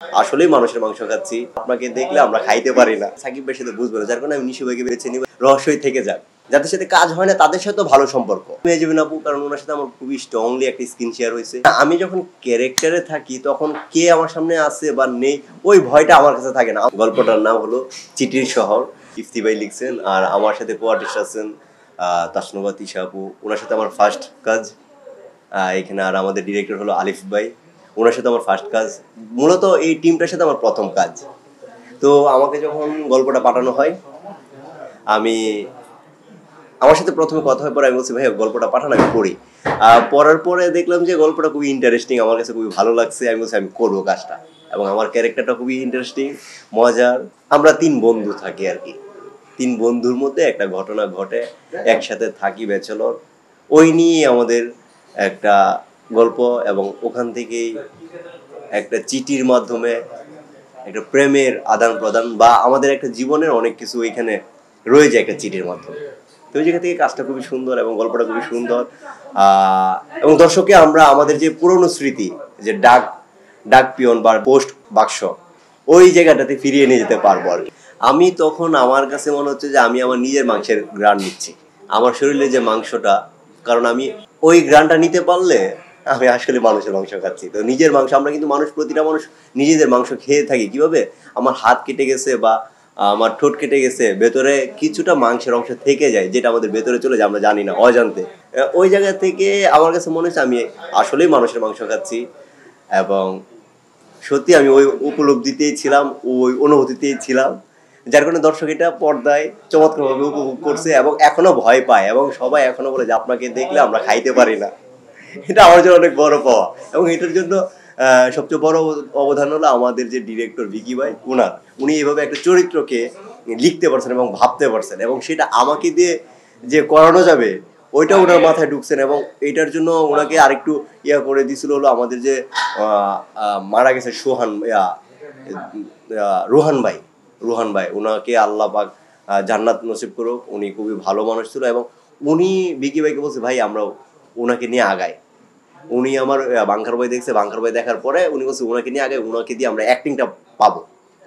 আসলেই মানুষের মাংস খাচ্ছি। আপনাকে দেখলে আমরা খাইতে পারি না। সাকিব ভাইয়ের সাথে বুঝবো না। যার কারণে আমি নিশু ভাইকে বেছে নিব। রহস্যই থেকে যাক। যাদের সাথে কাজ হয় না তাদের সাথে ভালো সম্পর্ক। মেহজাবিন আপু, কারণ ওনার সাথে আমার খুবই স্ট্রংলি একটা স্কিন শেয়ার হয়েছে। আমি যখন ক্যারেক্টারে থাকি তখন কে আমার সামনে আছে বা নেই ওই ভয়টা আমার কাছে থাকে না। গল্পটার নাম হলো চিঠির শহর। ইফতি ভাই লিখছেন আর আমার সাথে কোয়ার্টিস্ট আছেন তাসনুবা তিশা আপু। ওনার সাথে আমার ফার্স্ট কাজ এখানে। আর আমাদের ডিরেক্টর হলো আলিফ ভাই, ওনার সাথে আমার ফার্স্ট কাজ। মূলত এই টিমটার সাথে আমার প্রথম কাজ। তো আমাকে যখন গল্পটা পাঠানো হয়, আমি আমার সাথে প্রথমে কথা হয়, পরে আমি বলছি ভাই গল্পটা পাঠান, আমি পড়ি। পড়ার পরে দেখলাম যে গল্পটা খুবই ইন্টারেস্টিং, আমার কাছে খুবই ভালো লাগছে। আমি বলছি আমি করবো কাজটা, এবং আমার ক্যারেক্টারটা খুবই ইন্টারেস্টিং, মজার। আমরা 3 বন্ধু থাকি আর কি। 3 বন্ধুর মধ্যে একটা ঘটনা ঘটে, একসাথে থাকি ব্যাচেলর, ওই নিয়ে আমাদের একটা গল্প। এবং ওখান থেকেই একটা চিঠির মাধ্যমে একটা প্রেমের আদান প্রদান বা আমাদের একটা জীবনের অনেক কিছু এখানে রয়ে যায় একটা চিঠির মাধ্যমে। তো ওই জায়গা থেকে কাজটা খুবই সুন্দর এবং গল্পটা খুবই সুন্দর। এবং দর্শককে আমরা আমাদের যে পুরনো স্মৃতি, যে ডাক ডাক পিয়ন বা পোস্ট বাক্স, ওই জায়গাটাতে ফিরিয়ে নিয়ে যেতে পারবো আর কি। আমি তখন আমার কাছে মনে হচ্ছে যে আমি আমার নিজের মাংসের ঘ্রাণ নিচ্ছি, আমার শরীরে যে মাংসটা। কারণ আমি ওই ঘ্রাণটা নিতে পারলে আমি আসলে মানুষের মাংস খাচ্ছি। তো নিজের মাংস, আমরা কিন্তু মানুষ, প্রতিটা মানুষ নিজেদের মাংস খেয়ে থাকি। কিভাবে? আমার হাত কেটে গেছে বা আমার ঠোঁট কেটে গেছে, ভেতরে কিছুটা মাংসের অংশ থেকে যায়, যেটা আমাদের ভেতরে চলে যায় আমরা জানি না, অজান্তে। ওই জায়গা থেকে আমার কাছে মনে হচ্ছে আমি আসলেই মানুষের মাংস খাচ্ছি। এবং সত্যি আমি ওই উপলব্ধিতেই ছিলাম, ওই অনুভূতিতেই ছিলাম, যার কারণে দর্শক এটা পর্দায় চমৎকারভাবে উপভোগ করছে এবং এখনো ভয় পায়, এবং সবাই এখনো বলে যে আপনাকে দেখলে আমরা খাইতে পারি না। এটা আমার জন্য অনেক বড় পাওয়া। এবং এটার জন্য সবচেয়ে বড় অবদান হলো আমাদের যে ডিরেক্টর ভিকি ভাই, উনি এইভাবে একটা চরিত্রকে লিখতে পারছেন এবং ভাবতে পারছেন, এবং সেটা আমাকে দিয়ে যে করানো যাবে ওইটা ওনার মাথায় ঢুকছেন। এবং এইটার জন্য ওনাকে আরেকটু করে দিছিল হলো আমাদের যে মারা গেছে রোহান ভাই, ওনাকে আল্লাহ পাক জান্নাত নসিব করুক। উনি খুবই ভালো মানুষ ছিল, এবং উনি ভিকি ভাইকে বলছে ভাই আমরা ওনাকে নিয়ে আগাই। উনি আমার বাংকার বই দেখছে, বাংকার বই দেখার পরে উনি বলছে ওনাকে নিয়ে আগে, ওনাকে দিয়ে আমরা অ্যাক্টিংটা পাবো।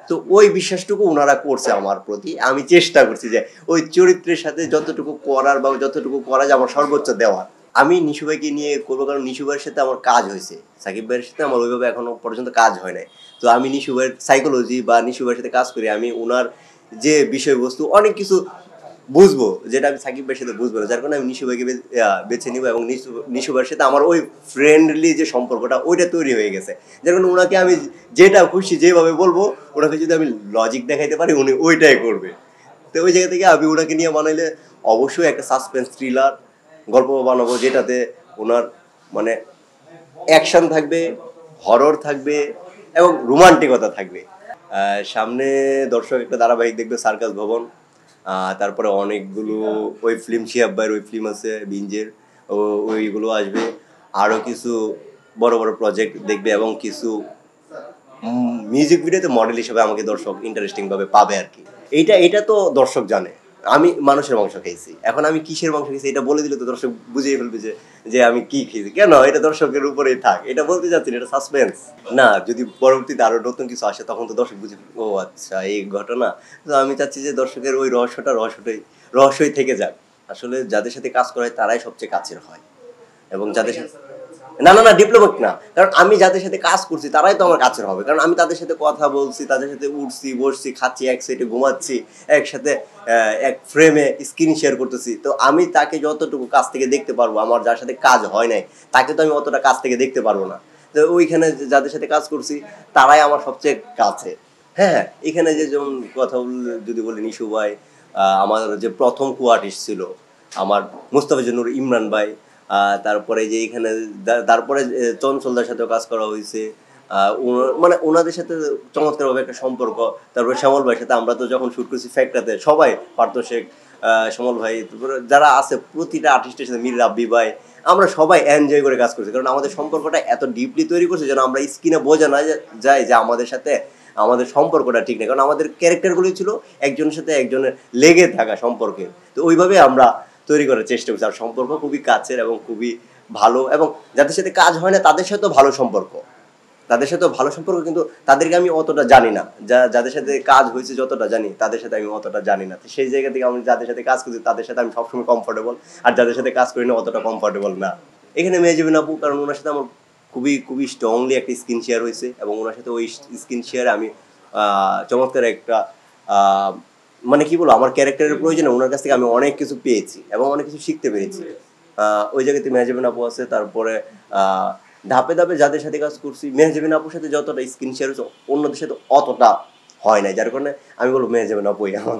তো ওই বিশ্বাসটুকু ওনারা করছে আমার প্রতি। আমি চেষ্টা করছি যে ওই চরিত্রের সাথে যতটুকু করার বা যতটুকু করা যায় আমার সর্বোচ্চ দেওয়ার। আমি নিশু ভাইকে নিয়ে করবো, কারণ নিশু ভাইয়ের সাথে আমার কাজ হয়েছে, সাকিব ভাইয়ের সাথে আমার ওইভাবে এখনো পর্যন্ত কাজ হয় নাই। তো আমি নিশু ভাইয়ের সাইকোলজি বা নিশু ভাইয়ের সাথে কাজ করি, আমি ওনার যে বিষয়বস্তু অনেক কিছু বুঝবো, যেটা আমি সাকিব ভাইয়ের সাথে বুঝবো না। যার কারণে আমি নিশু ভাইকে বেছে নিবো, এবং নিশু ভাইয়ের সাথে আমার ওই ফ্রেন্ডলি যে সম্পর্কটা ওইটা তৈরি হয়ে গেছে। যার কারণে ওনাকে আমি যেটা খুশি যেভাবে বলবো, ওনাকে যদি আমি লজিক দেখাইতে পারি উনি ওইটাই করবে। তো ওই জায়গা থেকে আমি ওনাকে নিয়ে বানাইলে অবশ্যই একটা সাসপেন্স থ্রিলার গল্প বানাবো, যেটাতে ওনার মানে অ্যাকশন থাকবে, হরর থাকবে এবং রোমান্টিকতা থাকবে। সামনে দর্শক একটা ধারাবাহিক দেখবে, সার্কাস ভবন। তারপরে অনেকগুলো ওই ফিল্ম, শিহাব ভাইয়ের ওই ফিল্ম আছে বিঞ্জের, ওইগুলো আসবে। আরও কিছু বড় বড় প্রজেক্ট দেখবে, এবং কিছু মিউজিক ভিডিওতে মডেল হিসেবে আমাকে দর্শক ইন্টারেস্টিংভাবে পাবে আর কি। এটা তো দর্শক জানে আমি মানুষের মাংস খেয়েছি। এখন আমি কিসের মাংস খেয়েছি এটা বলে দিলে তো দর্শক বুঝিয়ে ফেলবে যে আমি কি খেয়েছি। কেন? এটা দর্শকের উপরেই থাক, এটা বলতে চাচ্ছি না, এটা সাসপেন্স না। যদি পরবর্তীতে আরো নতুন কিছু আসে তখন তো দর্শক বুঝে, ও আচ্ছা এই ঘটনা। তো আমি চাচ্ছি যে দর্শকের ওই রহস্যই থেকে যাক। আসলে যাদের সাথে কাজ করা হয় তারাই সবচেয়ে কাছের হয়, এবং যাদের সাথে না ডিপ্লোমেট না, কারণ আমি যাদের সাথে কাজ করছি তারাই তো আমার কাছের হবে। কারণ আমি তাদের সাথে কথা বলছি, তাদের সাথে উঠছি বসছি খাচ্ছি, এক সাইডে ঘুমাচ্ছি, একসাথে এক ফ্রেমে স্ক্রিন শেয়ার করতেছি। তো আমি তাকে যতটুকু কাছ থেকে দেখতে পারবো, আমার যার সাথে কাজ হয় নাই তাকে তো আমি অতটা কাছ থেকে দেখতে পারবো না। তো ওইখানে যাদের সাথে কাজ করছি তারাই আমার সবচেয়ে কাছে। হ্যাঁ, এখানে যে যেমন কথা যদি বলি, নিশু ভাই আমার যে প্রথম কোয়ার্টিস্ট ছিল, আমার মুস্তাফিজুর ইমরান ভাই, তারপরে যে এখানে তারপরে চঞ্চলদার সাথেও কাজ করা হয়েছে। মানে ওনাদের সাথে চমৎকারভাবে একটা সম্পর্ক। তারপরে শ্যামল ভাইয়ের সাথে আমরা তো যখন শুট করছি ফ্যাক্টরাতে, সবাই, পার্থ শেখ, শ্যামল ভাই, তারপরে যারা আছে প্রতিটা আর্টিস্টের সাথে, মীর রাব্বি ভাই, আমরা সবাই এনজয় করে কাজ করছি। কারণ আমাদের সম্পর্কটা এত ডিপলি তৈরি করছে যেন আমরা স্ক্রিনে বোঝা না যায় যে আমাদের সাথে আমাদের সম্পর্কটা ঠিক নেই। কারণ আমাদের ক্যারেক্টারগুলোই ছিল একজনের সাথে একজনের লেগে থাকা সম্পর্কে। তো ওইভাবে আমরা তৈরি করার চেষ্টা করছি। আর সম্পর্ক খুবই কাছের এবং খুবই ভালো, এবং যাদের সাথে কাজ হয় না তাদের সাথেও ভালো সম্পর্ক। তাদের সাথে ভালো সম্পর্ক, কিন্তু তাদেরকে আমি অতটা জানি না, যাদের সাথে কাজ হয়েছে যতটা জানি তাদের সাথে আমি অতটা জানি না। তো সেই জায়গা থেকে আমি যাদের সাথে কাজ করছি তাদের সাথে আমি সবসময় কমফোর্টেবল, আর যাদের সাথে কাজ করি না অতটা কমফোর্টেবল না। এখানে মেহজাবিন আপু, কারণ ওনার সাথে আমার খুবই খুবই স্ট্রংলি একটা স্কিন শেয়ার হয়েছে, এবং ওনার সাথে ওই স্কিন শেয়ারে আমি চমৎকার একটা মানে কি বলবো, আমার ক্যারেক্টারের প্রয়োজনে ওনার কাছ থেকে আমি অনেক কিছু পেয়েছি এবং অনেক কিছু শিখতে পেরেছি। ওই জায়গাতে মেহজাবিন আপু আছে। তারপরে ধাপে ধাপে যাদের সাথে কাজ করছি, মেহজাবিন আপুর সাথে যতটা স্কিন শেয়ার হয়েছে অন্যদের সাথে অতটা হয় নাই, যার কারণে আমি বলবো মেহজাবিন আপুই আমার।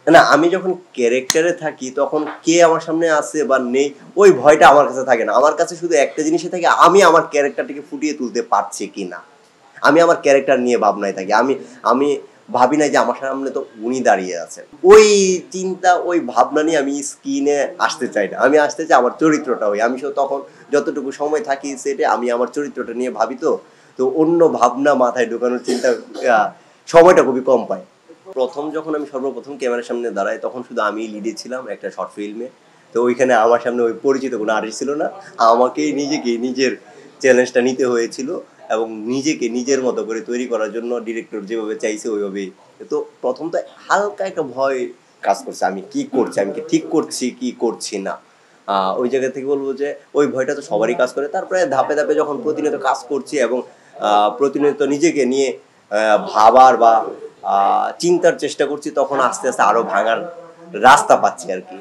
না, আমি যখন ক্যারেক্টারে থাকি তখন কে আমার সামনে আছে বা নেই ওই ভয়টা আমার কাছে থাকে না। আমার কাছে শুধু একটা জিনিসই থাকে, আমি আমার ক্যারেক্টারটাকে ফুটিয়ে তুলতে পারছি কিনা। আমি আমার ক্যারেক্টার নিয়ে ভাবনায় থাকি। আমি আমি ভাবি না যে আমার সামনে তো উনি দাঁড়িয়ে আছেন, ওই চিন্তা ওই ভাবনা নিয়ে আমি স্ক্রিনে আসতে চাই না। আমি আসতে চাই আমার চরিত্রটা হই। আমি তখন যতটুকু সময় থাকি সেটে আমি আমার চরিত্রটা নিয়ে ভাবি। তো তো অন্য ভাবনা মাথায় ঢোকানোর চিন্তা সময়টা খুবই কম পাই। প্রথম যখন আমি সর্বপ্রথম ক্যামেরার সামনে দাঁড়াই তখন শুধু আমি লিডে ছিলাম একটা শর্ট ফিল্মে। তো ওইখানে আমার সামনে ওই পরিচিত কোনো আর্টিস্ট ছিল না, আমাকেই নিজের চ্যালেঞ্জটা নিতে হয়েছিল, এবং নিজেকে নিজের মতো করে তৈরি করার জন্য ডিরেক্টর যেভাবে চাইছে ওইভাবেই। তো প্রথম তো হালকা একটা ভয় কাজ করছে, আমি কি করছি, আমি কি ঠিক করছি কি করছি না। ওই জায়গা থেকে বলবো যে ওই ভয়টা তো সবারই কাজ করে। তারপরে ধাপে ধাপে যখন প্রতিনিয়ত কাজ করছি এবং প্রতিনিয়ত নিজেকে নিয়ে ভাবার বা চিন্তার চেষ্টা করছি, তখন আস্তে আস্তে আরো ভাঙার রাস্তা পাচ্ছি আর কি।